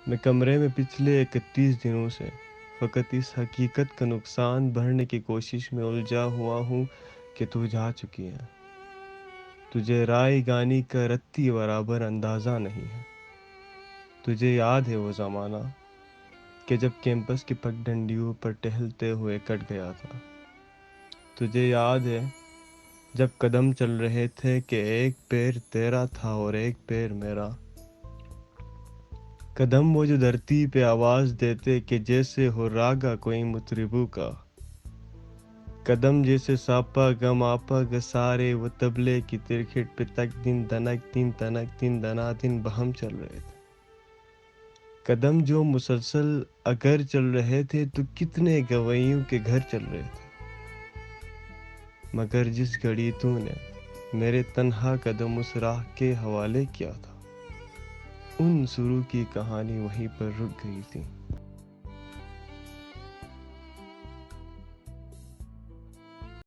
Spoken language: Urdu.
میں کمرے میں پچھلے 31 دنوں سے فقط اس حقیقت کا نقصان بھرنے کی کوشش میں الجھا ہوا ہوں کہ تو جا چکی ہے۔ تجھے رائے گانی کا رتی برابر اندازہ نہیں ہے۔ تجھے یاد ہے وہ زمانہ کہ جب کیمپس کی پگڈنڈیوں پر ٹہلتے ہوئے کٹ گیا تھا؟ تجھے یاد ہے جب قدم چل رہے تھے کہ ایک پیر تیرا تھا اور ایک پیر میرا؟ قدم وہ جو دھرتی پہ آواز دیتے کہ جیسے ہو راگا کوئی مطربوں کا، قدم جیسے ساپا گم آپا گسارے وہ تبلے کی ترکھٹ پہ تک دن دنک دن تنک دن دنا دن بہم چل رہے تھے۔ قدم جو مسلسل اگر چل رہے تھے تو کتنے گویوں کے گھر چل رہے تھے، مگر جس گھڑی تو نے میرے تنہا قدم اس راہ کے حوالے کیا تھا، ان سرو کی کہانی وہیں پر رک گئی تھی۔